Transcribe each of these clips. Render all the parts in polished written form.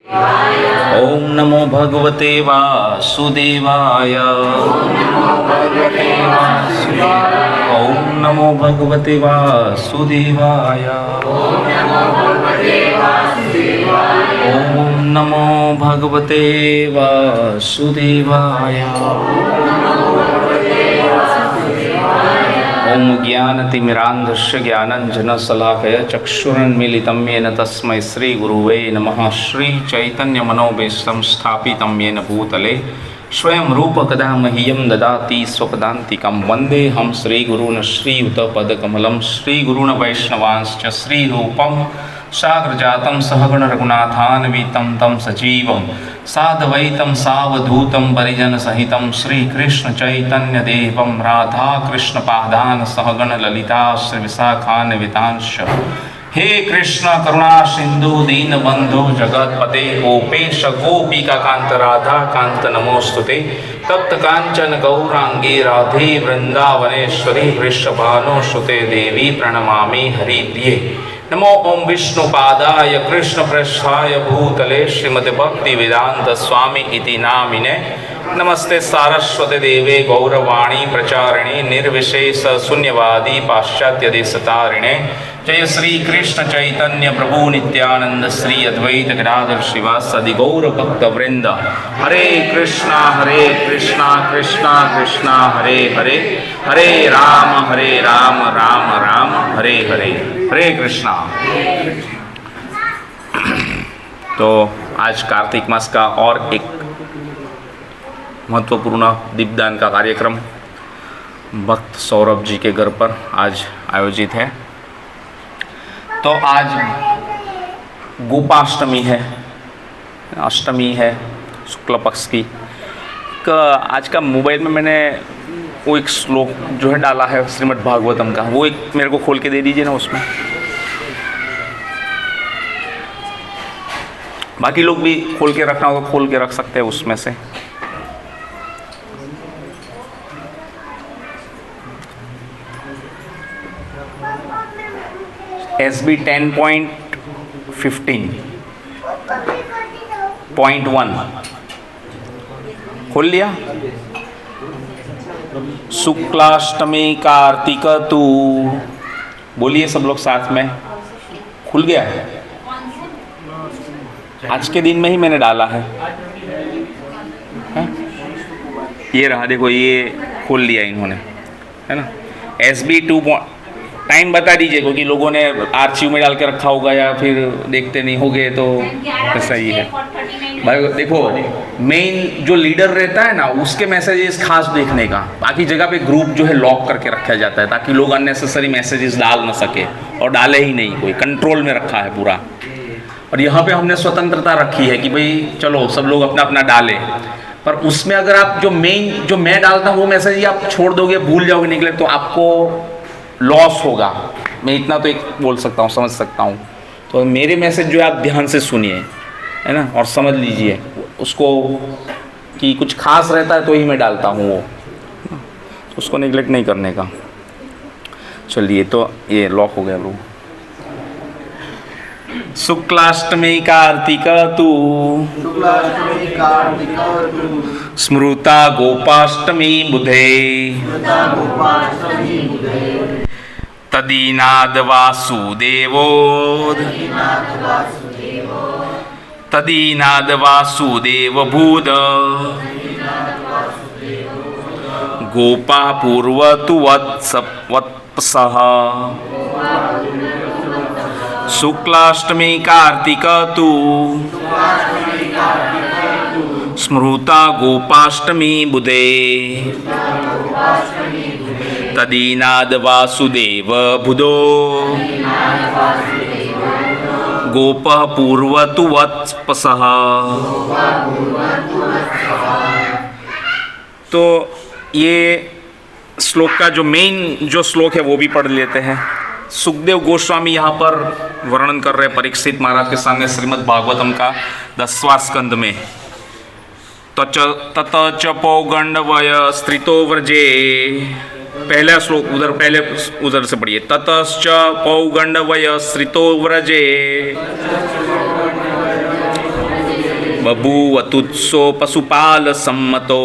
ओम नमो भगवते वासुदेवाय। ओम नमो भगवते वासुदेवाय। ओम नमो भगवते वासुदेवाय। ओम ज्ञानतिमिरान्धस्य ज्ञानञ्जनशलाकया चक्षुरुन्मीलितं येन तस्मै श्रीगुरुवे नमः। श्रीचैतन्यमनोभीष्टं स्थापितं येन भूतले स्वयं रूपकदा मह्यं ददाति स्वपदान्तिकं। वन्देऽहं श्रीगुरून् श्रीयुतपदकमलं। श्रीगुरून् वैष्णवांश्च श्रीरूपं साग्रजातं सहगण रघुनाथान्वितं तं सजीवं साद्वैतं सावधूतं परिजनसहितं श्रीकृष्णचैतन्यदेवं राधाकृष्णपादान् सहगण ललिता श्रीविशाखान्वितांश्च। हे कृष्ण करुणा सिंधु दीनबंधु जगतपते गोपेश गोपिकाकांत राधा कांत नमोस्तुते। तप्त कांचन गौरांगी राधे वृंदावनेश्वरी वृषभानुसुते देवी प्रणमामि हरिप्रिये। नमो ओम विष्णुपादाय कृष्णप्रेष्ठाय भूतले श्रीमद् भक्ति वेदांत स्वामी इति नामिने। नमस्ते सारस्वती देवे गौरवाणी प्रचारिणे निर्विशेष शून्यवादी पाश्चात्य देशतारिणे। जय श्री कृष्ण चैतन्य प्रभु नित्यानंद श्री अद्वैत गदाधर श्रीवासदि गौर भक्त वृंद। हरे कृष्णा कृष्णा कृष्णा हरे हरे, हरे राम राम राम हरे हरे। हरे कृष्णा। तो आज कार्तिक मास का और एक महत्वपूर्ण दीपदान का कार्यक्रम भक्त सौरभ जी के घर पर आज आयोजित है। तो आज गोपाष्टमी है, अष्टमी है शुक्ल पक्ष की। आज का मोबाइल में मैंने वो एक श्लोक जो है डाला है श्रीमद् भागवतम का, वो एक मेरे को खोल के दे दीजिए ना। उसमें बाकी लोग भी खोल के रखना होगा, खोल के रख सकते हैं उसमें से। SB 10.15.1 खोल लिया। शुक्लाष्टमी कार्तिक तू, बोलिए सब लोग साथ में। खुल गया है, आज के दिन में ही मैंने डाला है। ये रहा, देखो ये खोल लिया इन्होंने, है ना। SB 2 टाइम बता दीजिए, क्योंकि लोगों ने आर्चिव में डाल के रखा होगा या फिर देखते नहीं होगे, तो ऐसा ही है भाई। देखो मेन जो लीडर रहता है ना, उसके मैसेजेस खास देखने का। बाकी जगह पे ग्रुप जो है लॉक करके रखा जाता है ताकि लोग अननेसेसरी मैसेजेस डाल ना सके, और डाले ही नहीं, कोई कंट्रोल में रखा है पूरा। और यहाँ पे हमने स्वतंत्रता रखी है कि भाई चलो सब लोग अपना अपना डालें, पर उसमें अगर आप जो मेन जो मैं डालता हूँ वो मैसेज ही आप छोड़ दोगे, भूल जाओगे निकले, तो आपको लॉस होगा। मैं इतना तो एक बोल सकता हूँ, समझ सकता हूँ। तो मेरे मैसेज जो है आप ध्यान से सुनिए, है ना, और समझ लीजिए उसको कि कुछ खास रहता है तो ही मैं डालता हूँ वो, तो उसको निगलेक्ट नहीं करने का। चलिए, तो ये लॉक हो गया लोग। शुक्लाष्टमी कार्तिक तू, स्मृता गोपाष्टमी बुधे, तदीनाद वासुदेवो, तदीनाद वासुदेव भूद, गोपा पूर्वतु वत्सः। शुक्लाष्टमी कार्तिक तू, स्मृता गोपाष्टमी बुधे, तदीनाद वासुदेव बुधो, गोपः पूर्वतु वत्सः। तो ये श्लोक का जो मेन जो श्लोक है वो भी पढ़ लेते हैं। सुखदेव गोस्वामी यहाँ पर वर्णन कर रहे हैं परीक्षित महाराज के सामने श्रीमद् भागवतम का 10वां स्कंद में। तत च पौगंडवय स्त्रितो व्रजे, पहला श्लोक उधर, पहले उधर से पढ़िए। ततश्च पौगंडवय स्त्रितो व्रजे, बभूवतुत्सो पशुपाल सम्मतो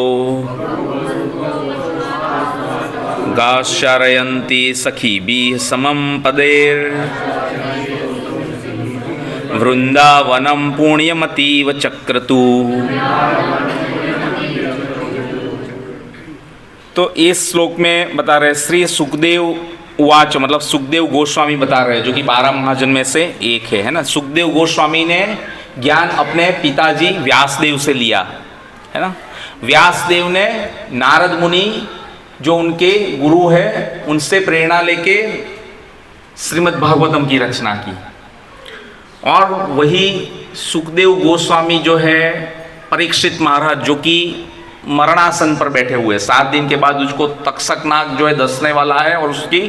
गाश्चारयन्ति सखीभिः समं पदेर वृंदावनम पुण्यमतीव चक्रतु। तो इस श्लोक में बता रहे श्री सुखदेव उवाच, मतलब सुखदेव गोस्वामी बता रहे हैं, जो कि 12 महाजन में से एक है ना। सुखदेव गोस्वामी ने ज्ञान अपने पिताजी व्यासदेव से लिया है ना। व्यासदेव ने नारद मुनि जो उनके गुरु है उनसे प्रेरणा लेके श्रीमद् भागवतम की रचना की। और वही सुखदेव गोस्वामी जो है परीक्षित महाराज, जो कि मरणासन पर बैठे हुए, 7 दिन के बाद उसको तक्षक नाग जो है दसने वाला है और उसकी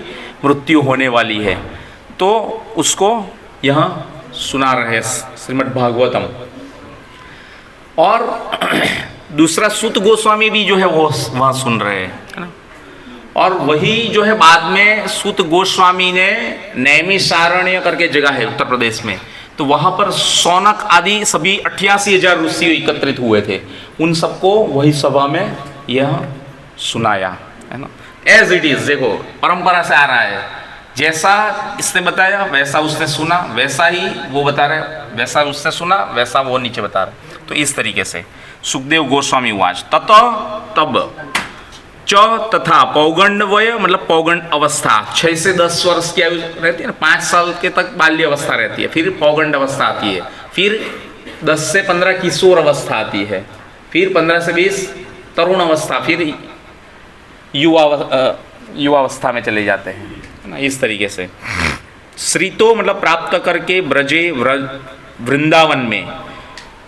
मृत्यु होने वाली है, तो उसको यहाँ सुना रहे श्रीमद् भागवतम। और दूसरा सूत गोस्वामी भी जो है वो वहाँ सुन रहे हैं है ना। और वही जो है बाद में सूत गोस्वामी ने नैमिषारण्य करके जगह है उत्तर प्रदेश में, तो वहाँ पर सौनक आदि सभी 88,000 ऋषि एकत्रित हुए थे, उन सबको वही सभा में यह सुनाया है ना। एज इट इज, देखो परंपरा से आ रहा है, जैसा इसने बताया वैसा उसने सुना, वैसा ही वो बता रहे, वैसा उसने सुना वैसा वो नीचे बता रहे। तो इस तरीके से सुखदेव गोस्वामी वाच तत तब च तथा पौगंड वय, मतलब पौगंड अवस्था 6 से 10 वर्ष की आयु रहती है ना, 5 साल के तक बाल्य अवस्था रहती है, फिर पौगंड अवस्था आती है, फिर 10 से 15 किशोर अवस्था आती है, फिर 15 से 20 तरुण अवस्था, फिर युवावस्था में चले जाते हैं ना। इस तरीके से श्रीतो मतलब प्राप्त करके ब्रजे वृंदावन में,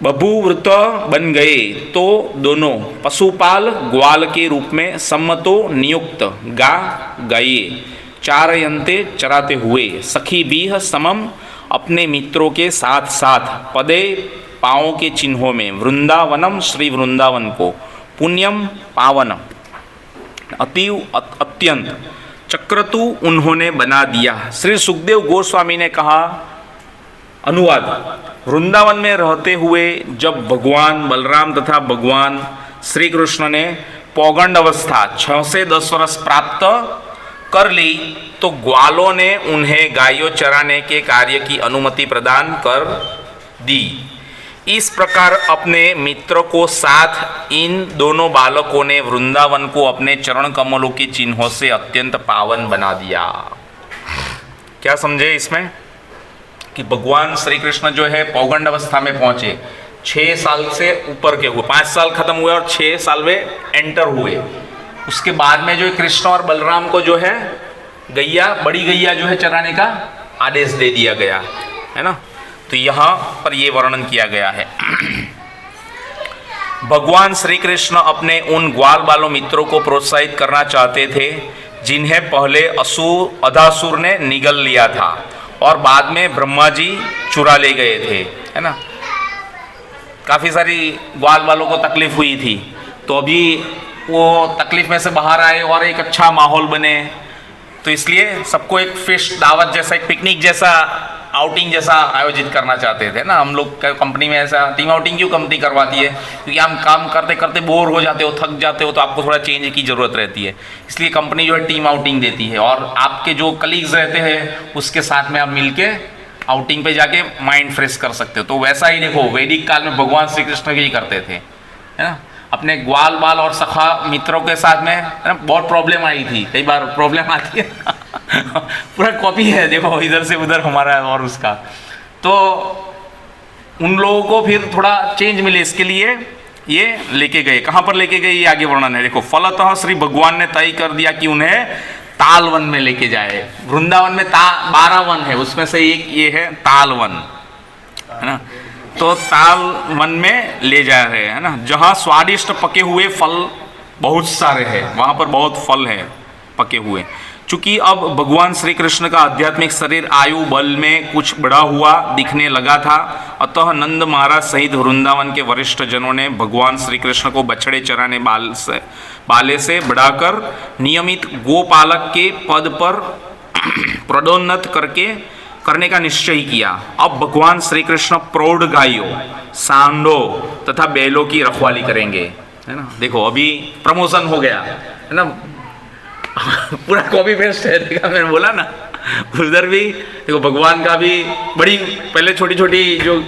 बभूवृत बन गए तो दोनों पशुपाल ग्वाल के रूप में सम्मतो नियुक्त गाये चारयंते चराते हुए सखी बीह समम अपने मित्रों के साथ साथ पदे पाँवों के चिन्हों में वृंदावनम श्री वृंदावन को पुण्यम पावन अतीव अत्यंत चक्रतु उन्होंने बना दिया। श्री सुखदेव गोस्वामी ने कहा, अनुवाद, वृंदावन में रहते हुए जब भगवान बलराम तथा भगवान श्री कृष्ण ने पौगंड अवस्था 6 से 10 वर्ष प्राप्त कर ली, तो ग्वालों ने उन्हें गायों चराने के कार्य की अनुमति प्रदान कर दी। इस प्रकार अपने मित्र को साथ इन दोनों बालकों ने वृंदावन को अपने चरण कमलों के चिन्हों से अत्यंत पावन बना दिया। क्या समझे इसमें कि भगवान श्री कृष्ण जो है पौगंड अवस्था में पहुंचे, 6 साल से ऊपर के हुए, 5 साल खत्म हुए और 6 साल में एंटर हुए। उसके बाद में जो कृष्ण और बलराम को जो है गैया, बड़ी गैया जो है चराने का आदेश दे दिया गया है ना। तो यहाँ पर ये वर्णन किया गया है। भगवान श्री कृष्ण अपने उन ग्वाल बालों मित्रों को प्रोत्साहित करना चाहते थे जिन्हें पहले अधासुर ने निगल लिया था और बाद में ब्रह्मा जी चुरा ले गए थे है ना। काफ़ी सारी ग्वाल बालों को तकलीफ हुई थी, तो अभी वो तकलीफ में से बाहर आए और एक अच्छा माहौल बने, तो इसलिए सबको एक फिश दावत जैसा, एक पिकनिक जैसा, आउटिंग जैसा आयोजित करना चाहते थे ना। हम लोग कंपनी में ऐसा टीम आउटिंग क्यों कंपनी करवाती है, क्योंकि हम काम करते करते बोर हो जाते हो, थक जाते हो, तो आपको थोड़ा चेंज की ज़रूरत रहती है। इसलिए कंपनी जो है टीम आउटिंग देती है, और आपके जो कलीग्स रहते हैं उसके साथ में आप मिलके आउटिंग पे जाके माइंड फ्रेश कर सकते हो। तो वैसा ही देखो, वैदिक काल में भगवान श्री कृष्ण भी करते थे है ना। अपने ग्वाल बाल और सखा मित्रों के साथ में है ना, बहुत प्रॉब्लम आई थी, कई बार प्रॉब्लम आती है पूरा कॉपी है देखो, इधर से उधर हमारा और उसका, तो उन लोगों को फिर थोड़ा चेंज मिले, इसके लिए ये लेके गए। कहाँ पर लेके गए ये आगे वर्णन है, देखो। फलतः श्री भगवान ने तय कर दिया कि उन्हें ताल वन में लेके जाए। वृंदावन में 12 वन है, उसमें से एक ये है ताल वन है ना। तो ताल वन में ले जा रहे हैं ना, जहाँ स्वादिष्ट पके हुए फल बहुत सारे हैं, वहाँ पर बहुत फल है पके हुए। चूंकि अब भगवान श्री कृष्ण का आध्यात्मिक शरीर आयु बल में कुछ बढ़ा हुआ दिखने लगा था, अतः नंद महाराज सहित वृंदावन के वरिष्ठ जनों ने भगवान श्री कृष्ण को बछड़े चराने बाले से बढ़ाकर नियमित गोपालक के पद पर प्रोन्नत करके करने का निश्चय किया। अब भगवान श्री कृष्ण प्रौढ़ गायों, सांडों तथा बैलों की रखवाली करेंगे, है ना। देखो अभी प्रमोशन हो गया, है ना। पूरा कॉपी पेस्ट है, देखा मैंने बोला ना। उधर भी देखो भगवान का भी बड़ी, पहले छोटी छोटी जो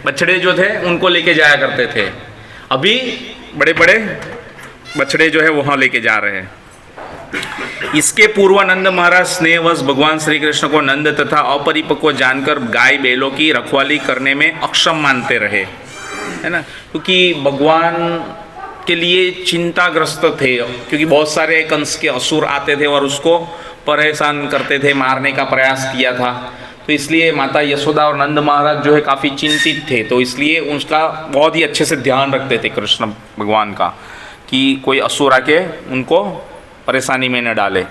बछड़े जो थे उनको लेके जाया करते थे, अभी बड़े बड़े बछड़े जो है वहां लेके जा रहे हैं। इसके पूर्व नंद महाराज स्नेहवश भगवान श्री कृष्ण को नंद तथा अपरिपक्व जानकर गाय बैलों की रखवाली करने में अक्षम मानते रहे, है ना। क्योंकि भगवान के लिए चिंताग्रस्त थे, क्योंकि बहुत सारे कंस के असुर आते थे और उसको परेशान करते थे, मारने का प्रयास किया था। तो इसलिए माता यशोदा और नंद महाराज जो है काफ़ी चिंतित थे, तो इसलिए उसका बहुत ही अच्छे से ध्यान रखते थे कृष्ण भगवान का, कि कोई असुर आके उनको परेशानी में न डाले।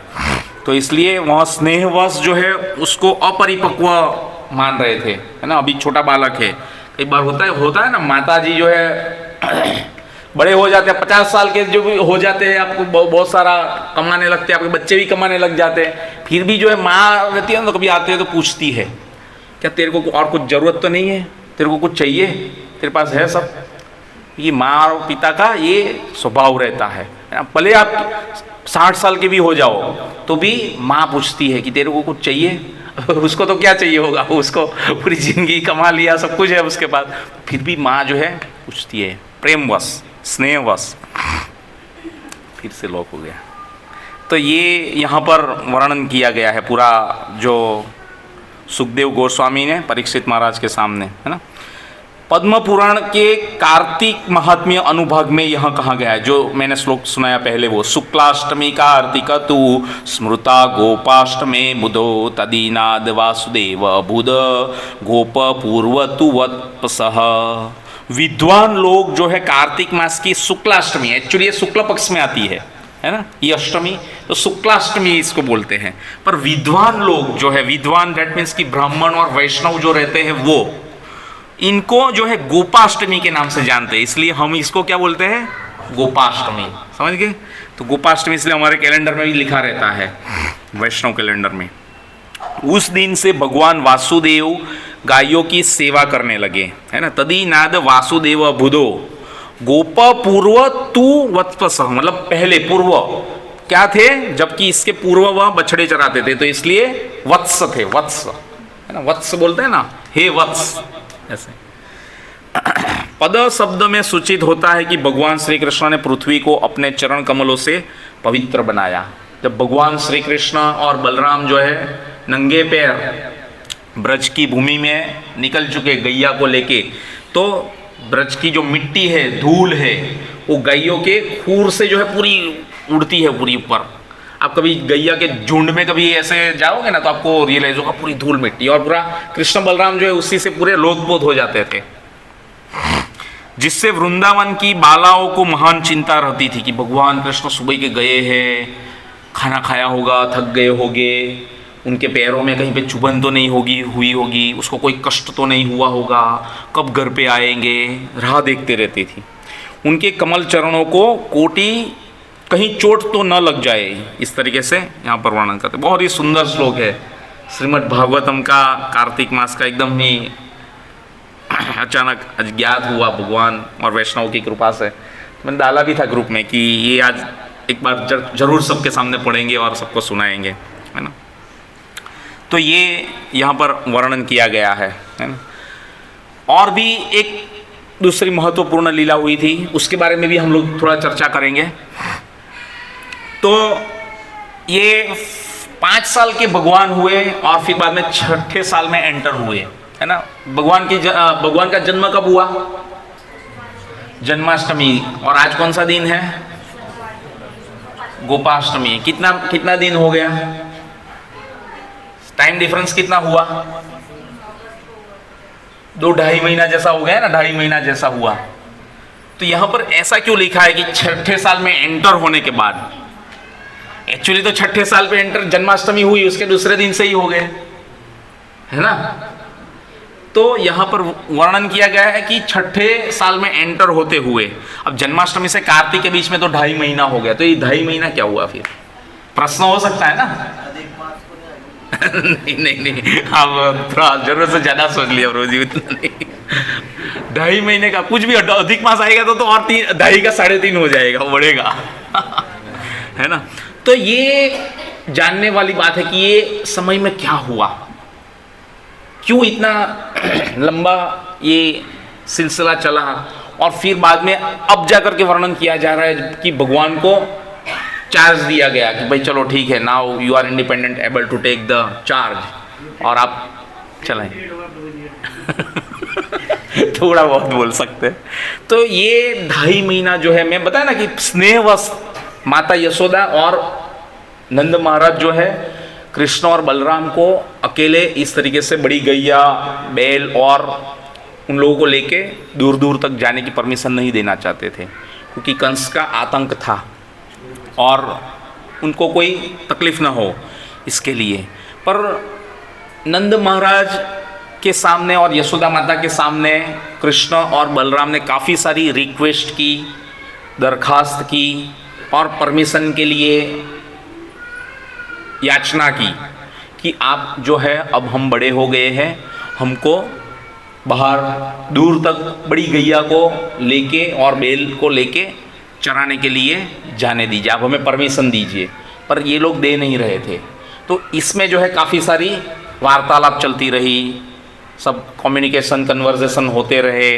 तो इसलिए वह स्नेहवश जो है उसको अपरिपक्व मान रहे थे, है ना। अभी छोटा बालक है, कई बार होता है ना, माता जी जो है बड़े हो जाते हैं, 50 साल के जो भी हो जाते हैं, आपको बहुत सारा कमाने लगते हैं, आपके बच्चे भी कमाने लग जाते हैं, फिर भी जो है माँ रहती है ना, तो कभी आते हैं तो पूछती है, क्या तेरे को और कुछ ज़रूरत तो नहीं है, तेरे को कुछ चाहिए, तेरे पास है सब। ये माँ और पिता का ये स्वभाव रहता है। भले आप 60 साल के भी हो जाओ तो भी माँ पूछती है कि तेरे को कुछ चाहिए। उसको तो क्या चाहिए होगा, उसको पूरी जिंदगी कमा लिया, सब कुछ है उसके पास, फिर भी माँ जो है पूछती है, प्रेमवश, स्नेहवश। फिर से लॉक हो गया। तो ये यहाँ पर वर्णन किया गया है पूरा, जो सुखदेव गोस्वामी ने परीक्षित महाराज के सामने, है ना। पद्म पुराण के कार्तिक महात्म्य अनुभाग में यह कहा गया है, जो मैंने श्लोक सुनाया पहले, वो शुक्लाष्टमी कार्तिक तु स्मृता गोपाष्टमे बुधो तदीनाद वासुदेव बुध गोप पूर्व तु वत्पसः। विद्वान लोग जो है कार्तिक मास की शुक्लाष्टमी, एक्चुअली ये शुक्ल पक्ष में आती है ना, ये अष्टमी, तो शुक्लाष्टमी इसको बोलते हैं। पर विद्वान लोग जो है, विद्वान दैट मीन्स कि ब्राह्मण और वैष्णव जो रहते हैं, वो इनको जो है गोपाष्टमी के नाम से जानते हैं, इसलिए हम इसको क्या बोलते हैं, गोपाष्टमी। समझ गए। तो गोपाष्टमी इसलिए हमारे कैलेंडर में भी लिखा रहता है, वैष्णव कैलेंडर में। उस दिन से भगवान वासुदेव गायों की सेवा करने लगे, है ना। तदी नाद वासुदेव बुधो गोप पूर्व तु वत्स, मतलब पहले पूर्व क्या थे, जबकि इसके पूर्व वह बछड़े चराते थे, तो इसलिए वत्स थे, वत्स, है ना। वत्स बोलते हैं ना, हे वत्स, ऐसे। पद शब्द में सूचित होता है कि भगवान श्री कृष्ण ने पृथ्वी को अपने चरण कमलों से पवित्र बनाया। जब भगवान श्री कृष्ण और बलराम जो है नंगे पैर ब्रज की भूमि में निकल चुके गैया को लेके, तो ब्रज की जो मिट्टी है, धूल है, वो गैयों के खूर से जो है पूरी उड़ती है, पूरी ऊपर। आप कभी गैया के झुंड में कभी ऐसे जाओगे ना, तो आपको रियलाइज होगा पूरी धूल मिट्टी, और पूरा कृष्ण बलराम जो है उसी से पूरे लोथपोथ हो जाते थे, जिससे वृंदावन की बालाओं को महान चिंता रहती थी कि भगवान कृष्ण सुबह के गए हैं, खाना खाया होगा, थक गए होंगे, उनके पैरों में कहीं पे चुभन तो नहीं हुई होगी, उसको कोई कष्ट तो नहीं हुआ होगा, कब घर पे आएंगे, राह देखते रहती थी। उनके कमल चरणों को कोटि कहीं चोट तो न लग जाए, इस तरीके से यहाँ पर वर्णन करते। बहुत ही सुंदर श्लोक है श्रीमद् भागवतम का, कार्तिक मास का, एकदम ही अचानक अज्ञात हुआ भगवान और वैष्णव की कृपा से। मैंने डाला भी था ग्रुप में कि ये आज एक बार जरूर सबके सामने पढ़ेंगे और सबको सुनाएंगे, है ना। तो ये यहाँ पर वर्णन किया गया है ना। और भी एक दूसरी महत्वपूर्ण लीला हुई थी, उसके बारे में भी हम लोग थोड़ा चर्चा करेंगे। तो ये 5 साल के भगवान हुए और फिर बाद में 6ठे साल में एंटर हुए, है ना। भगवान का जन्म कब हुआ, जन्माष्टमी, और आज कौन सा दिन है, गोपाष्टमी। कितना दिन हो गया, टाइम डिफरेंस कितना हुआ, 2-2.5 महीना जैसा हो गया ना, 2.5 महीना जैसा हुआ। तो यहां पर ऐसा क्यों लिखा है कि 6ठे साल में एंटर होने के बाद, एक्चुअली तो 6ठे साल पे एंटर जन्माष्टमी हुई, उसके दूसरे दिन से ही हो गए, है ना। तो यहां पर वर्णन किया गया है कि 6ठे साल में एंटर होते हुए, अब जन्माष्टमी से कार्तिक के बीच में तो 2.5 महीना हो गया, तो ये 2.5 महीना क्या हुआ फिर, प्रश्न हो सकता है ना। नहीं नहीं नहीं, आप थोड़ा जरूरत से ज़्यादा सोच लिया रोजी, उतना नहीं। 2.5 महीने का कुछ भी अधिक मास आएगा तो और 2.5 का 3.5 हो जाएगा, वो बढ़ेगा। है ना। तो ये जानने वाली बात है कि ये समय में क्या हुआ, क्यों इतना लंबा ये सिलसिला चला, और फिर बाद में अब जाकर के वर्णन किया जा रहा है कि भगवान को चार्ज दिया गया कि भाई चलो ठीक है, now you are independent, able to take the charge, और आप चलें। थोड़ा बहुत बोल सकते हैं। तो ये 2.5 महीना जो है, मैं बताया ना कि स्नेहवश माता यशोदा और नंद महाराज जो है कृष्ण और बलराम को अकेले इस तरीके से बड़ी गैया, बैल और उन लोगों को लेके दूर दूर तक जाने की परमिशन नहीं देना चाहते थे, क्योंकि कंस का आतंक था और उनको कोई तकलीफ ना हो इसके लिए। पर नंद महाराज के सामने और यशोदा माता के सामने कृष्ण और बलराम ने काफ़ी सारी रिक्वेस्ट की, दरखास्त की और परमिशन के लिए याचना की कि आप जो है, अब हम बड़े हो गए हैं, हमको बाहर दूर तक बड़ी गैया को लेके और बैल को लेके चराने के लिए जाने दीजिए, आप हमें परमिशन दीजिए। पर ये लोग दे नहीं रहे थे। तो इसमें जो है काफ़ी सारी वार्तालाप चलती रही, सब कम्युनिकेशन कन्वर्सेशन होते रहे,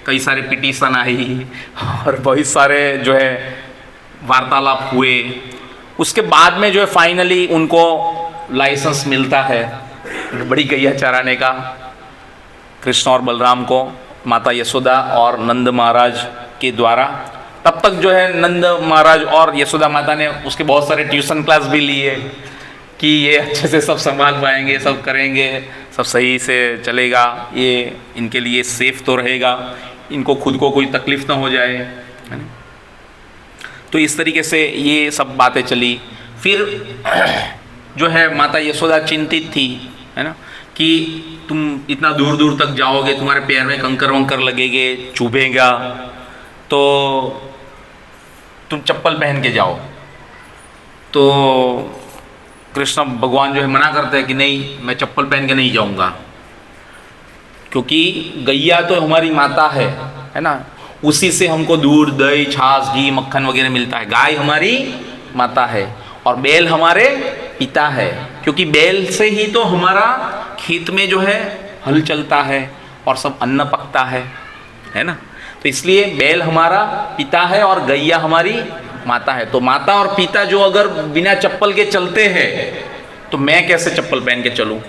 कई सारे पिटीशन आई और बहुत सारे जो है वार्तालाप हुए। उसके बाद में जो है फाइनली उनको लाइसेंस मिलता है बड़ी गैया चराने का, कृष्ण और बलराम को माता यशोदा और नंद महाराज के द्वारा। तब तक जो है नंद महाराज और यशोदा माता ने उसके बहुत सारे ट्यूशन क्लास भी लिए कि ये अच्छे से सब संभाल पाएंगे, सब करेंगे, सब सही से चलेगा, ये इनके लिए सेफ तो रहेगा, इनको खुद को कोई तकलीफ ना हो जाए, है ना। तो इस तरीके से ये सब बातें चली। फिर जो है माता यशोदा चिंतित थी, है ना, कि तुम इतना दूर दूर तक जाओगे, तुम्हारे पैर में कंकर वंकर लगेंगे, चुभेगा, तो तुम चप्पल पहन के जाओ। तो कृष्ण भगवान जो है मना करते हैं कि नहीं, मैं चप्पल पहन के नहीं जाऊंगा, क्योंकि गैया तो हमारी माता है ना, उसी से हमको दूध, दही, छाछ, घी, मक्खन वगैरह मिलता है। गाय हमारी माता है और बैल हमारे पिता है, क्योंकि बैल से ही तो हमारा खेत में जो है हल चलता है और सब अन्न पकता है ना। तो इसलिए बैल हमारा पिता है और गैया हमारी माता है। तो माता और पिता जो अगर बिना चप्पल के चलते हैं तो मैं कैसे चप्पल पहन के चलूं,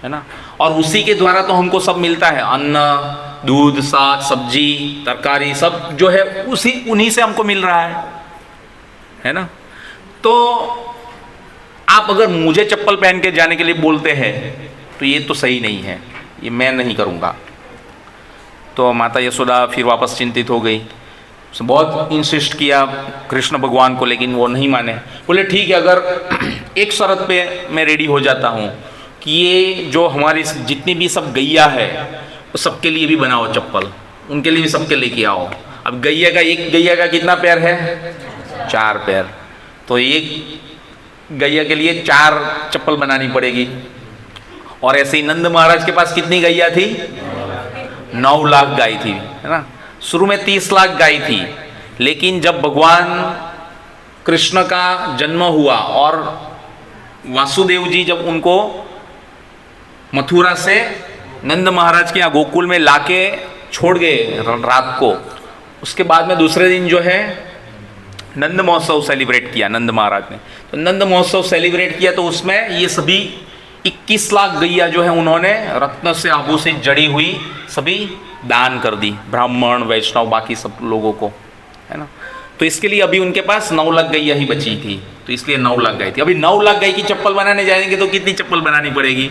है ना। और उसी के द्वारा तो हमको सब मिलता है, अन्न, दूध, साग, सब्जी, तरकारी, सब जो है उन्हीं से हमको मिल रहा है ना। तो आप अगर मुझे चप्पल पहन के जाने के लिए बोलते हैं तो ये तो सही नहीं है, ये मैं नहीं करूँगा। तो माता यशोदा फिर वापस चिंतित हो गई, उसने बहुत इंसिस्ट किया कृष्ण भगवान को, लेकिन वो नहीं माने। बोले ठीक है, अगर एक शर्त पे मैं रेडी हो जाता हूँ कि ये जो हमारी जितनी भी सब गैया है वो सबके लिए भी बनाओ चप्पल, उनके लिए भी सबके लेके आओ। अब एक गैया का कितना पैर है? 4 पैर। तो एक गैया के लिए 4 चप्पल बनानी पड़ेगी। और ऐसे ही नंद महाराज के पास कितनी गैया थी? 9 लाख गाय थी, है ना। शुरू में 30 लाख गाय थी, लेकिन जब भगवान कृष्ण का जन्म हुआ और वासुदेव जी जब उनको मथुरा से नंद महाराज के यहाँ गोकुल में लाके छोड़ गए रात को, उसके बाद में दूसरे दिन जो है नंद महोत्सव सेलिब्रेट किया नंद महाराज ने। तो नंद महोत्सव सेलिब्रेट किया तो उसमें ये सभी 21 लाख गैया जो है उन्होंने रत्न से आभूषित जड़ी हुई सभी दान कर दी, ब्राह्मण, वैष्णव, बाकी सब लोगों को, है ना। तो इसके लिए अभी उनके पास 9 लाख गैया ही बची थी, तो इसलिए 9 लाख गाय थी। अभी 9 लाख गाय की चप्पल बनाने जाएंगे तो कितनी चप्पल बनानी पड़ेगी?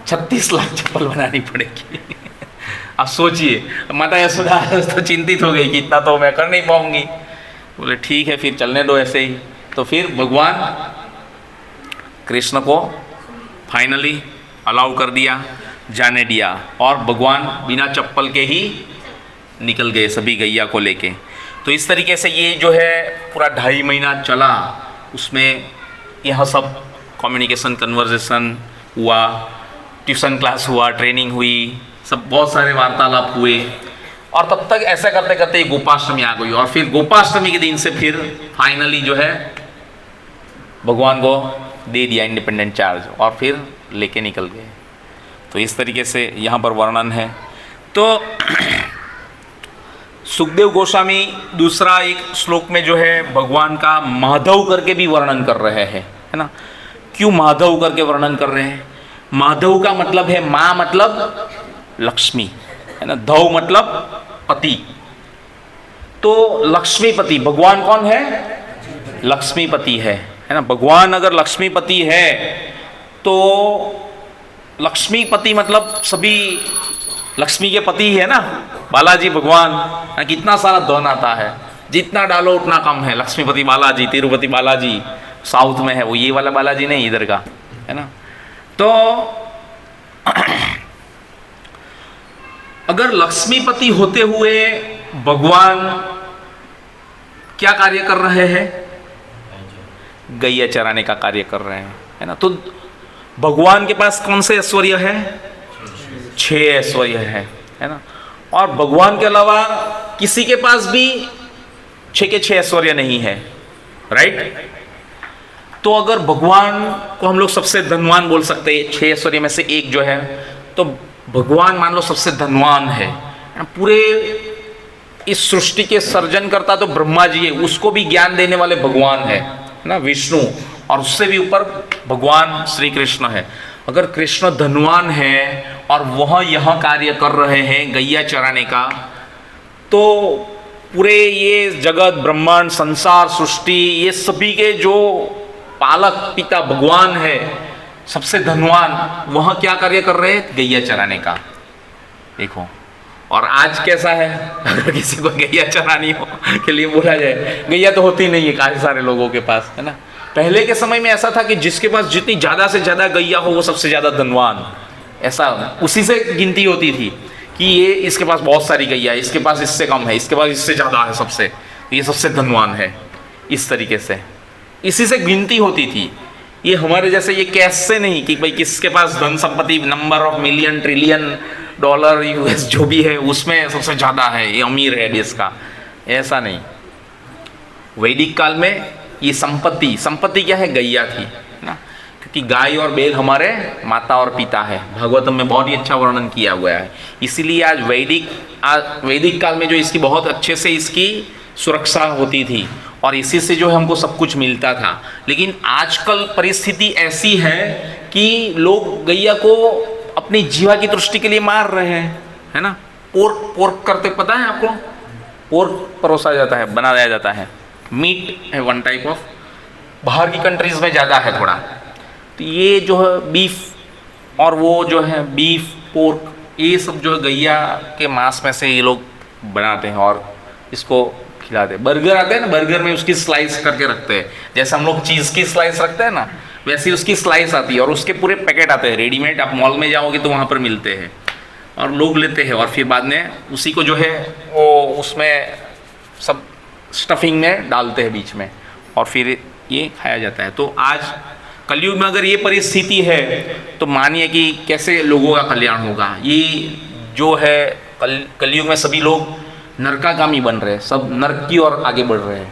36 लाख चप्पल बनानी पड़ेगी। अब सोचिए, माता यशोदा तो चिंतित हो गई कि इतना तो मैं कर नहीं पाऊंगी। बोले ठीक है, फिर चलने दो ऐसे ही। तो फिर भगवान कृष्ण को फाइनली अलाउ कर दिया, जाने दिया, और भगवान बिना चप्पल के ही निकल गए सभी गैया को लेके। तो इस तरीके से ये जो है पूरा 2.5 महीना चला, उसमें यह सब कम्युनिकेशन कन्वर्सेशन हुआ, ट्यूशन क्लास हुआ, ट्रेनिंग हुई, सब बहुत सारे वार्तालाप हुए। और तब तक ऐसा करते करते गोपाष्टमी आ गई, और फिर गोपाष्टमी के दिन से फिर फाइनली जो है भगवान को दे दिया इंडिपेंडेंट चार्ज, और फिर लेके निकल गए। तो इस तरीके से यहाँ पर वर्णन है। तो सुखदेव गोस्वामी दूसरा एक श्लोक में जो है भगवान का माधव करके भी वर्णन कर रहे हैं, है ना। क्यों माधव करके वर्णन कर रहे हैं? माधव का मतलब है माँ मतलब लक्ष्मी, है ना, धव मतलब पति। तो लक्ष्मीपति भगवान कौन है? लक्ष्मीपति है ना। भगवान अगर लक्ष्मीपति है तो लक्ष्मीपति मतलब सभी लक्ष्मी के पति है ना, बालाजी भगवान। कितना सारा धन आता है, जितना डालो उतना कम है। लक्ष्मीपति बालाजी, तिरुपति बालाजी साउथ में है वो, ये वाला बालाजी नहीं इधर का, है ना। तो अगर लक्ष्मीपति होते हुए भगवान क्या कार्य कर रहे हैं? गैया चराने का कार्य कर रहे हैं, है ना। तो भगवान के पास कौन से ऐश्वर्य है? 6 ऐश्वर्य है ना। और भगवान के अलावा किसी के पास भी 6 के 6 ऐश्वर्य नहीं है, राइट। तो अगर भगवान को हम लोग सबसे धनवान बोल सकते हैं, 6 ऐश्वर्य में से एक जो है, तो भगवान मान लो सबसे धनवान है। पूरे इस सृष्टि के सर्जन करता तो ब्रह्मा जी है, उसको भी ज्ञान देने वाले भगवान है ना, विष्णु, और उससे भी ऊपर भगवान श्री कृष्ण है। अगर कृष्ण धनवान है और वह यह कार्य कर रहे हैं गैया चराने का, तो पूरे ये जगत ब्रह्मांड संसार सृष्टि ये सभी के जो पालक पिता भगवान है, सबसे धनवान, वह क्या कार्य कर रहे हैं? गैया चराने का। देखो, और आज कैसा है, अगर किसी को गैया चरानी हो के लिए बोला जाए, गैया तो होती नहीं है काफी सारे लोगों के पास, है ना। पहले के समय में ऐसा था कि जिसके पास जितनी ज़्यादा से ज़्यादा गैया हो वो सबसे ज़्यादा धनवान, ऐसा उसी से गिनती होती थी कि ये इसके पास बहुत सारी गैया है, इसके पास इससे कम है, इसके पास इससे ज़्यादा है, सबसे तो ये सबसे धनवान है। इस तरीके से इसी से गिनती होती थी। ये हमारे जैसे ये कैश से नहीं कि भाई किसके पास धन संपत्ति number of million trillion dollar US जो भी है उसमें सबसे ज़्यादा है, ये अमीर है देश का, ऐसा नहीं। वैदिक काल में ये संपत्ति क्या है? गैया थी ना, क्योंकि गाय और बैल हमारे माता और पिता है। भागवतम में बहुत ही अच्छा वर्णन किया हुआ है। इसीलिए आज वैदिक काल में जो इसकी बहुत अच्छे से इसकी सुरक्षा होती थी और इसी से जो है हमको सब कुछ मिलता था। लेकिन आजकल परिस्थिति ऐसी है कि लोग गैया को अपनी जीवा की तुष्टि के लिए मार रहे हैं, है ना। पोर्क करते, पता है आपको? पोर्क परोसा जाता है, बनाया जाता है, मीट है वन टाइप ऑफ, बाहर की कंट्रीज में ज़्यादा है थोड़ा। तो ये जो है बीफ, और वो जो है बीफ पोर्क, ये सब जो है गैया के मांस में से ये लोग बनाते हैं और इसको खिलाते हैं। बर्गर आते हैं ना, बर्गर में उसकी स्लाइस करके रखते हैं, जैसे हम लोग चीज़ की स्लाइस रखते हैं ना, वैसी उसकी स्लाइस आती है और उसके पूरे पैकेट आते हैं रेडीमेड। आप मॉल में जाओगे तो वहाँ पर मिलते हैं और लोग लेते हैं और फिर बाद में उसी को जो है वो उसमें सब स्टफिंग में डालते हैं बीच में और फिर ये खाया जाता है। तो आज कलयुग में अगर ये परिस्थिति है तो मानिए कि कैसे लोगों का कल्याण होगा। ये जो है कलयुग में सभी लोग नरकागामी बन रहे हैं, सब नरक की ओर आगे बढ़ रहे हैं।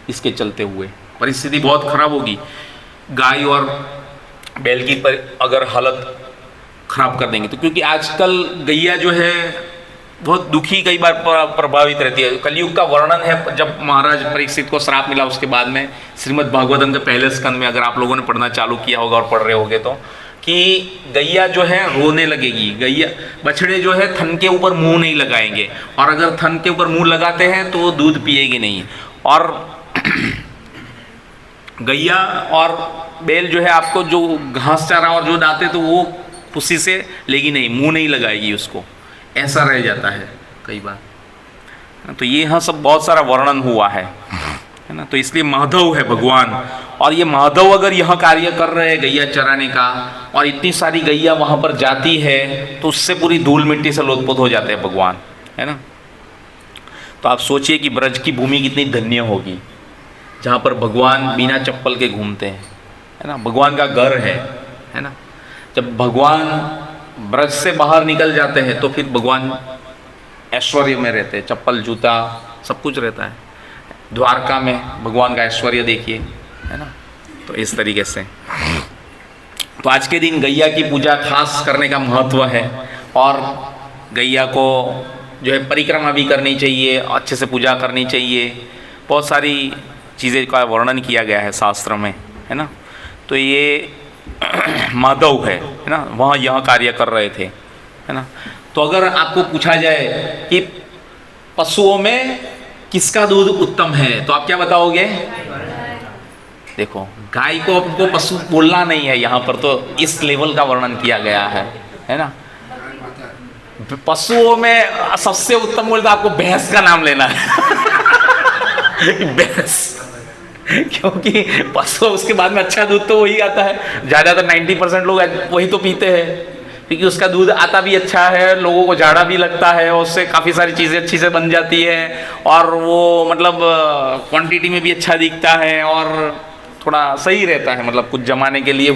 इसके चलते हुए परिस्थिति बहुत खराब होगी। गाय और बैल की अगर हालत खराब कर देंगे तो, क्योंकि आजकल गैया जो है बहुत दुखी कई बार प्रभावित रहती है। कलयुग का वर्णन है जब महाराज परीक्षित को श्राप मिला उसके बाद में श्रीमद् भागवतम के पहले स्कंद में, अगर आप लोगों ने पढ़ना चालू किया होगा और पढ़ रहे होगे तो, कि गैया जो है रोने लगेगी। गैया बछड़े जो है थन के ऊपर मुंह नहीं लगाएंगे और अगर थन के ऊपर मुंह लगाते हैं तो दूध पिएगी नहीं। और गैया और बैल जो है आपको जो घास चारा और जो दाते तो वो खुशी से लेगी नहीं, मुंह नहीं लगाएगी उसको, ऐसा रह जाता है कई बार। तो ये यहाँ सब बहुत सारा वर्णन हुआ है ना। तो इसलिए माधव है भगवान, और ये माधव अगर यह कार्य कर रहे हैं गैया चराने का और इतनी सारी गैया वहाँ पर जाती है तो उससे पूरी धूल मिट्टी से लोथपोथ हो जाते हैं भगवान, है ना। तो आप सोचिए कि ब्रज की भूमि कितनी धन्य होगी जहाँ पर भगवान बिना चप्पल के घूमते हैं, है ना, भगवान का घर है ना। जब भगवान ब्रज से बाहर निकल जाते हैं तो फिर भगवान ऐश्वर्य में रहते हैं, चप्पल जूता सब कुछ रहता है। द्वारका में भगवान का ऐश्वर्य देखिए, है ना। तो इस तरीके से तो आज के दिन गैया की पूजा खास करने का महत्व है, और गैया को जो है परिक्रमा भी करनी चाहिए, अच्छे से पूजा करनी चाहिए। बहुत सारी चीज़ें का वर्णन किया गया है शास्त्र में, है ना। तो ये माधव है ना, वहाँ यह कार्य कर रहे थे, है ना। तो अगर आपको पूछा जाए कि पशुओं में किसका दूध उत्तम है, तो आप क्या बताओगे? देखो, गाय को आपको पशु बोलना नहीं है यहाँ पर, तो इस लेवल का वर्णन किया गया है ना। पशुओं में सबसे उत्तम बोलते आपको भैंस का नाम लेना है भैंस, क्योंकि पशु उसके बाद में अच्छा दूध तो वही आता है। ज़्यादातर 90% लोग वही तो पीते हैं, क्योंकि उसका दूध आता भी अच्छा है, लोगों को झाड़ा भी लगता है, और उससे काफ़ी सारी चीज़ें अच्छी से बन जाती है, और वो मतलब क्वांटिटी में भी अच्छा दिखता है, और थोड़ा सही रहता है, मतलब कुछ जमाने के लिए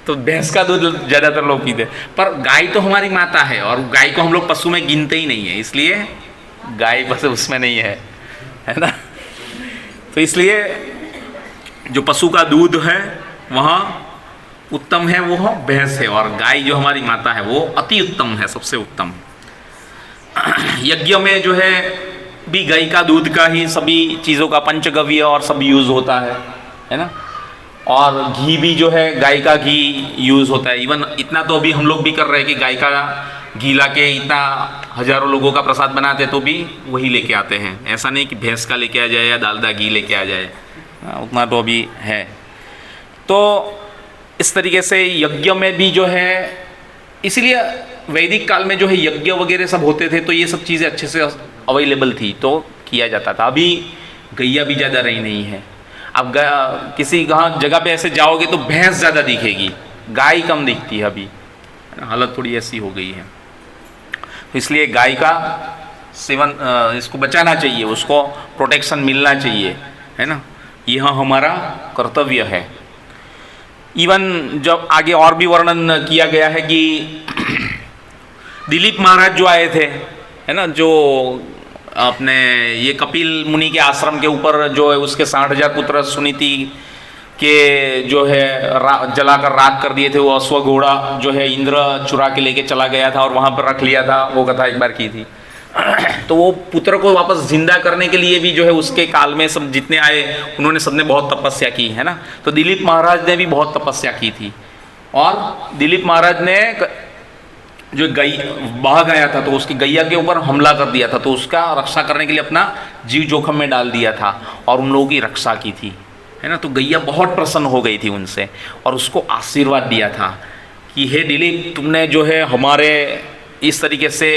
तो भैंस का दूध ज़्यादातर लोग पीते हैं। पर गाय तो हमारी माता है, और गाय को हम लोग पशु में गिनते ही नहीं है, इसलिए गाय बस उसमें नहीं है ना। तो इसलिए जो पशु का दूध है वहाँ उत्तम है, वो भैंस है, और गाय जो हमारी माता है वो अति उत्तम है, सबसे उत्तम। यज्ञ में जो है भी गाय का दूध का ही सभी चीज़ों का पंचगव्य और सब यूज़ होता है ना। और घी भी जो है गाय का घी यूज़ होता है। इवन इतना तो अभी हम लोग भी कर रहे हैं कि गाय का घी ला के इतना हजारों लोगों का प्रसाद बनाते तो भी वही लेके आते हैं। ऐसा नहीं कि भैंस का लेके आ जाए या डालडा घी लेके आ जाए, उतना तो अभी है। तो इस तरीके से यज्ञ में भी जो है, इसलिए वैदिक काल में जो है यज्ञ वगैरह सब होते थे, तो ये सब चीज़ें अच्छे से अवेलेबल थी तो किया जाता था। अभी गैया भी ज़्यादा रही नहीं है। अब किसी जगह पे ऐसे जाओगे तो भैंस ज़्यादा दिखेगी, गाय कम दिखती है अभी, हालत थोड़ी ऐसी हो गई है। तो इसलिए गाय का सेवन इसको बचाना चाहिए, उसको प्रोटेक्शन मिलना चाहिए, है ना। यह हमारा कर्तव्य है। इवन जब आगे और भी वर्णन किया गया है कि दिलीप महाराज जो आए थे, है ना, जो अपने ये कपिल मुनि के आश्रम के ऊपर जो है उसके 60,000 पुत्र सुनीति के जो है जलाकर राख कर दिए थे, वो अश्व घोड़ा जो है इंद्र चुरा के लेके चला गया था और वहाँ पर रख लिया था, वो कथा एक बार की थी। तो वो पुत्र को वापस जिंदा करने के लिए भी जो है उसके काल में सब जितने आए उन्होंने सबने बहुत तपस्या की, है ना। तो दिलीप महाराज ने भी बहुत तपस्या की थी, और दिलीप महाराज ने जो बहा गया था तो उसकी गैया के ऊपर हमला कर दिया था, तो उसका रक्षा करने के लिए अपना जीव जोखम में डाल दिया था और उन लोगों की रक्षा की थी, है ना। तो गैया बहुत प्रसन्न हो गई थी उनसे और उसको आशीर्वाद दिया था कि हे दिलीप, तुमने जो है हमारे इस तरीके से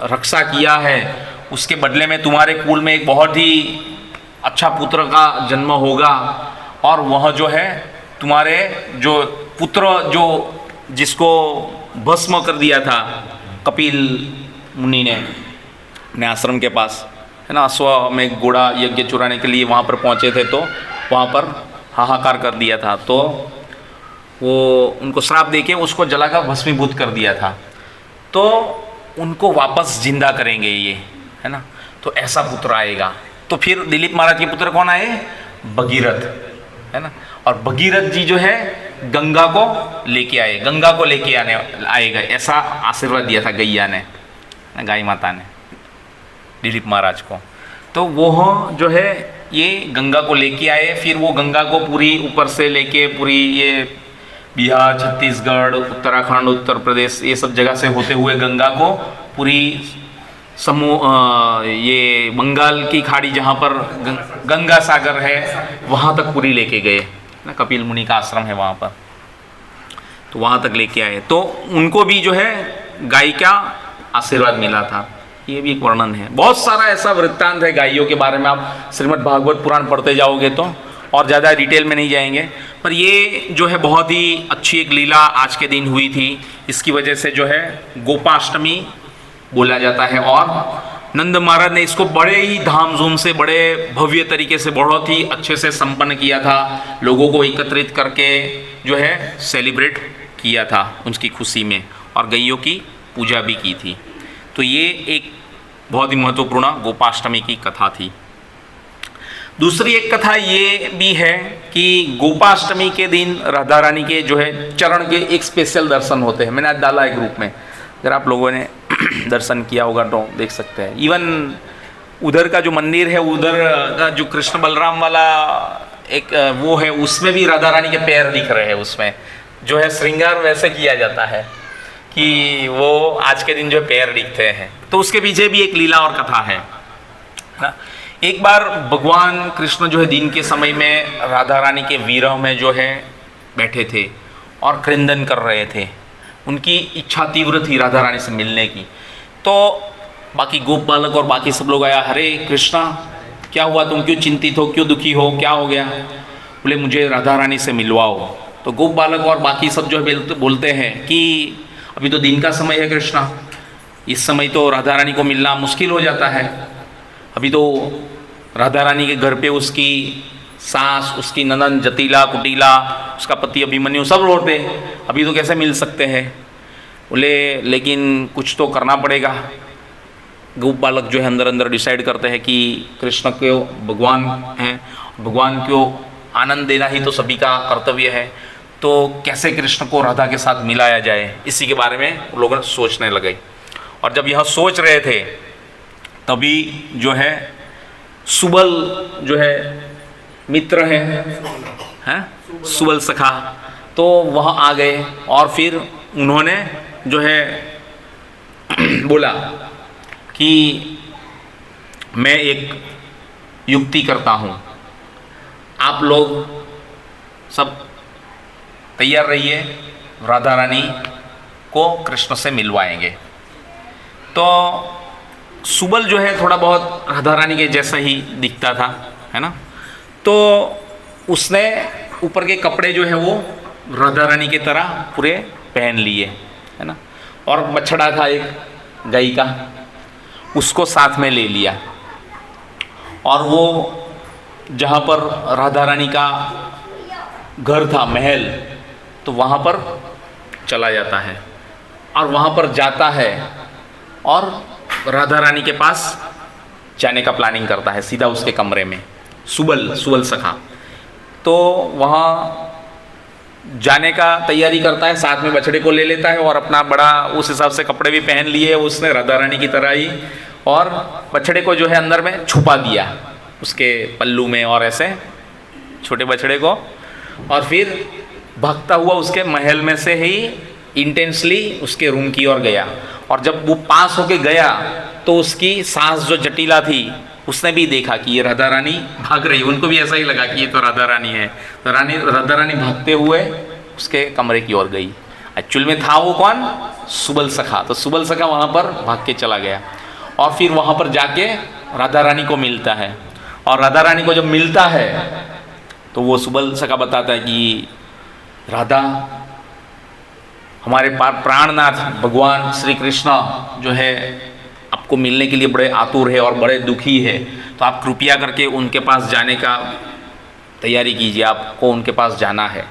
रक्षा किया है, उसके बदले में तुम्हारे कुल में एक बहुत ही अच्छा पुत्र का जन्म होगा, और वह जो है तुम्हारे जो पुत्र जो जिसको भस्म कर दिया था कपिल मुनि ने अपने आश्रम के पास, है ना, अश्व में घोड़ा यज्ञ चुराने के लिए वहाँ पर पहुँचे थे, तो वहाँ पर हाहाकार कर दिया था, तो वो उनको श्राप देके उसको जलाकर भस्मीभूत कर दिया था। तो उनको वापस जिंदा करेंगे ये, है ना। तो ऐसा पुत्र आएगा। तो फिर दिलीप महाराज के पुत्र कौन आए? भगीरथ, है ना। और भगीरथ जी जो है गंगा को लेके आए, गंगा को लेके आएगा, ऐसा आशीर्वाद दिया था गैया ने, गाय माता ने दिलीप महाराज को। तो वो जो है ये गंगा को लेके आए, फिर वो गंगा को पूरी ऊपर से लेके पूरी ये बिहार, छत्तीसगढ़, उत्तराखंड, उत्तर प्रदेश, ये सब जगह से होते हुए गंगा को पूरी ये बंगाल की खाड़ी जहाँ पर गंगा सागर है वहाँ तक पूरी लेके गए ना, कपिल मुनि का आश्रम है वहाँ पर, तो वहाँ तक लेके आए। तो उनको भी जो है गाय का आशीर्वाद मिला था, ये भी एक वर्णन है। बहुत सारा ऐसा वृत्तांत है गायों के बारे में, आप श्रीमद् भागवत पुराण पढ़ते जाओगे तो, और ज़्यादा डिटेल में नहीं जाएंगे। पर ये जो है बहुत ही अच्छी एक लीला आज के दिन हुई थी, इसकी वजह से जो है गोपाष्टमी बोला जाता है। और नंद महाराज ने इसको बड़े ही धामधूम से, बड़े भव्य तरीके से, बहुत ही अच्छे से संपन्न किया था। लोगों को एकत्रित करके जो है सेलिब्रेट किया था उनकी खुशी में, और गैयों की पूजा भी की थी। तो ये एक बहुत ही महत्वपूर्ण गोपाष्टमी की कथा थी। दूसरी एक कथा ये भी है कि गोपाष्टमी के दिन राधा रानी के जो है चरण के एक स्पेशल दर्शन होते हैं। मैंने आज डाला है ग्रुप में, अगर आप लोगों ने दर्शन किया होगा तो देख सकते हैं। इवन उधर का जो मंदिर है, उधर का जो कृष्ण बलराम वाला एक वो है, उसमें भी राधा रानी के पैर दिख रहे हैं। उसमें जो है श्रृंगार वैसे किया जाता है कि वो आज के दिन जो पैर दिखते हैं। तो उसके पीछे भी एक लीला और कथा है ना। एक बार भगवान कृष्ण जो है दिन के समय में राधा रानी के विरह में जो है बैठे थे और क्रंदन कर रहे थे। उनकी इच्छा तीव्र थी राधा रानी से मिलने की। तो बाकी गोप बालक और बाकी सब लोग आया, हरे कृष्णा क्या हुआ, तुम क्यों चिंतित हो, क्यों दुखी हो, क्या हो गया? बोले मुझे राधा रानी से मिलवाओ। तो गोप बालक और बाकी सब जो है बोलते हैं कि अभी तो दिन का समय है कृष्णा, इस समय तो राधा रानी को मिलना मुश्किल हो जाता है। अभी तो राधा रानी के घर पे उसकी सास, उसकी ननद जटिला कुटिला, उसका पति अभिमन्यु सब रोते, अभी तो कैसे मिल सकते हैं? बोले लेकिन कुछ तो करना पड़ेगा। गोप बालक जो है अंदर अंदर डिसाइड करते हैं कि कृष्ण क्यों भगवान हैं, भगवान को आनंद देना ही तो सभी का कर्तव्य है। तो कैसे कृष्ण को राधा के साथ मिलाया जाए, इसी के बारे में लोग सोचने लगे। और जब यह सोच रहे थे तभी जो है सुबल जो है मित्र हैं सुबल सखा, तो वह आ गए और फिर उन्होंने जो है बोला कि मैं एक युक्ति करता हूँ, आप लोग सब तैयार रहिए, राधा रानी को कृष्ण से मिलवाएंगे। तो सुबल जो है थोड़ा बहुत राधा रानी के जैसा ही दिखता था, है ना। तो उसने ऊपर के कपड़े जो है वो राधा रानी की तरह पूरे पहन लिए, है ना। और बछड़ा था एक गाय का, उसको साथ में ले लिया। और वो जहाँ पर राधा रानी का घर था, महल, तो वहाँ पर चला जाता है और वहाँ पर जाता है और राधा रानी के पास जाने का प्लानिंग करता है, सीधा उसके कमरे में। सुबल सखा तो वहाँ जाने का तैयारी करता है, साथ में बछड़े को ले लेता है और अपना बड़ा उस हिसाब से कपड़े भी पहन लिए उसने राधा रानी की तरह ही, और बछड़े को जो है अंदर में छुपा दिया उसके पल्लू में, और ऐसे छोटे बछड़े को, और फिर भागता हुआ उसके महल में से ही इंटेंसली उसके रूम की ओर गया। और जब वो पास होके गया तो उसकी सास जो जटिला थी उसने भी देखा कि ये राधा रानी भाग रही है। उनको भी ऐसा ही लगा कि ये तो राधा रानी है। तो राधा रानी भागते हुए उसके कमरे की ओर गई। एक्चुअल में था वो कौन? सुबल सखा। तो सुबल सखा वहाँ पर भाग के चला गया और फिर वहाँ पर जाके राधा रानी को मिलता है। और राधा रानी को जब मिलता है तो वो सुबल सखा बताता है कि राधा, हमारे प्राणनाथ भगवान श्री कृष्ण जो है आपको मिलने के लिए बड़े आतुर है और बड़े दुखी है, तो आप कृपया करके उनके पास जाने का तैयारी कीजिए, आपको उनके पास जाना है।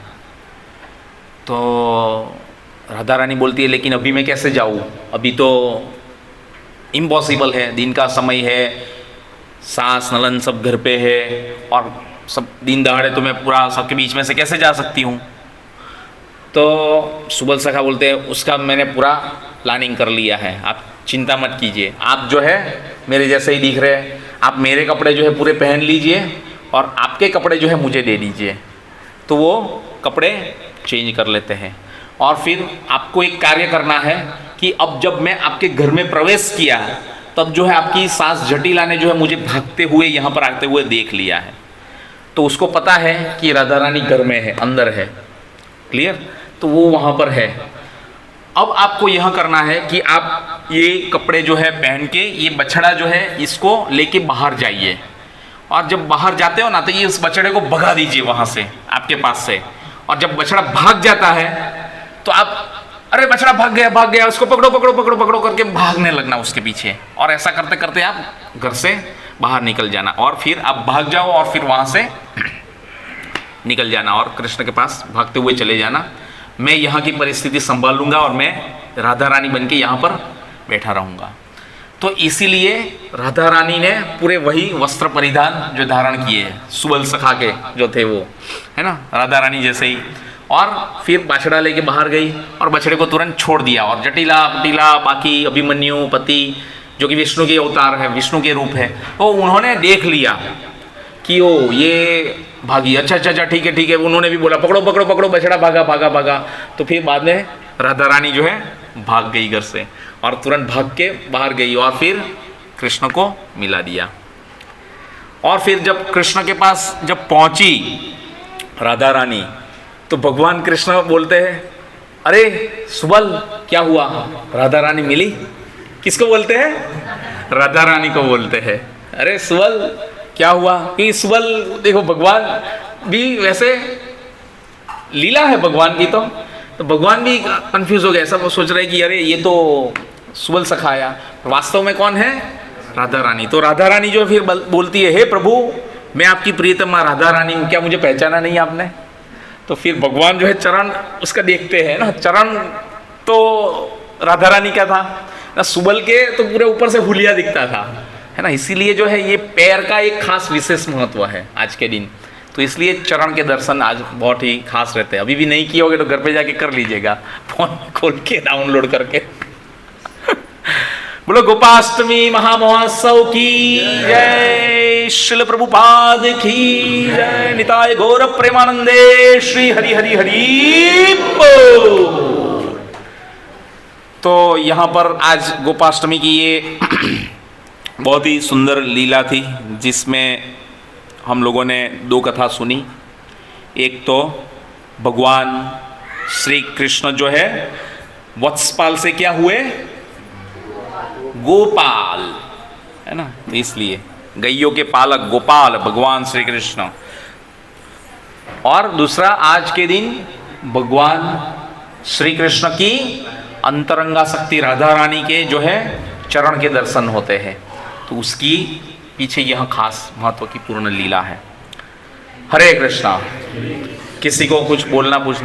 तो राधा रानी बोलती है लेकिन अभी मैं कैसे जाऊँ, अभी तो इम्पॉसिबल है, दिन का समय है, सास नलन सब घर पे है और सब दिन दहाड़े, तो मैं पूरा सबके बीच में से कैसे जा सकती हूँ। तो सुबल सखा बोलते हैं उसका मैंने पूरा प्लानिंग कर लिया है, आप चिंता मत कीजिए, आप जो है मेरे जैसे ही दिख रहे हैं, आप मेरे कपड़े जो है पूरे पहन लीजिए और आपके कपड़े जो है मुझे दे दीजिए। तो वो कपड़े चेंज कर लेते हैं और फिर आपको एक कार्य करना है कि अब जब मैं आपके घर में प्रवेश किया तब जो है आपकी सास जटिला ने जो है मुझे भागते हुए यहाँ पर आते हुए देख लिया है, तो उसको पता है कि राधा रानी घर में है, अंदर है, क्लियर। तो वो वहाँ पर है। अब आपको यह करना है कि आप ये कपड़े जो है पहन के ये बछड़ा जो है इसको लेके बाहर जाइए, और जब बाहर जाते हो ना तो ये उस बछड़े को भगा दीजिए वहाँ से, आपके पास से। और जब बछड़ा भाग जाता है तो आप अरे बछड़ा भाग गया, उसको पकड़ो पकड़ो पकड़ो पकड़ो करके भागने लगना उसके पीछे, और ऐसा करते करते आप घर से बाहर निकल जाना, और फिर आप भाग जाओ और फिर वहां से निकल जाना और कृष्ण के पास भागते हुए चले जाना। मैं यहाँ की परिस्थिति संभाल लूंगा और मैं राधा रानी बन के यहाँ पर बैठा रहूंगा। तो इसीलिए राधा रानी ने पूरे वही वस्त्र परिधान जो धारण किए, सुबल सखा के जो थे वो, है ना, राधा रानी जैसे ही, और फिर बछड़ा लेके बाहर गई और बछड़े को तुरंत छोड़ दिया। और जटिला पटिला बाकी अभिमन्यु पति जो कि विष्णु के अवतार है, विष्णु के रूप है, तो उन्होंने देख लिया कि ओ ये भागी, अच्छा अच्छा अच्छा ठीक है, उन्होंने भी बोला पकड़ो पकड़ो पकड़ो, बछड़ा भागा भागा भागा। तो फिर बाद में राधा रानी जो है भाग गई घर से और तुरंत भाग के बाहर गई और फिर कृष्ण को मिला दिया। और फिर जब कृष्ण के पास जब पहुंची राधा रानी, तो भगवान कृष्ण बोलते हैं, अरे सुबल क्या हुआ? राधा रानी मिली? किसको बोलते हैं? राधा रानी को बोलते हैं। अरे सुबल क्या हुआ? कि सुबल देखो भगवान भी वैसे लीला है भगवान की, तो भगवान भी कंफ्यूज हो गए, सब सोच रहे कि अरे ये तो सुबल सखाया, वास्तव में कौन है? राधा रानी। तो राधा रानी जो फिर बोलती है, हे प्रभु मैं आपकी प्रियतमा राधा रानी हूँ, क्या मुझे पहचाना नहीं आपने? तो फिर भगवान जो है चरण उसका देखते हैं ना, चरण तो राधा रानी का था ना, सुबल के तो पूरे ऊपर से हुलिया दिखता था, है ना। इसीलिए जो है ये पैर का एक खास विशेष महत्व है आज के दिन, तो इसलिए चरण के दर्शन आज बहुत ही खास रहते हैं। अभी भी नहीं किए होगे तो घर पे जाके कर लीजिएगा, फोन खोल के डाउनलोड करके। बोलो गोपाष्टमी महामहोत्सव की जय, शिल प्रभुपाद की जय, निताय गौर प्रेमानंदे श्री हरि हरि हरि बोल। तो यहाँ पर आज गोपाष्टमी की ये बहुत ही सुंदर लीला थी, जिसमें हम लोगों ने दो कथा सुनी। एक तो भगवान श्री कृष्ण जो है वत्सपाल से क्या हुए? गोपाल, है ना, तो इसलिए गैयों के पालक गोपाल भगवान श्री कृष्ण। और दूसरा आज के दिन भगवान श्री कृष्ण की अंतरंगा शक्ति राधा रानी के जो है चरण के दर्शन होते हैं, तो उसकी पीछे यह खास महत्व की पूर्ण लीला है। हरे कृष्णा। किसी को कुछ बोलना पूछना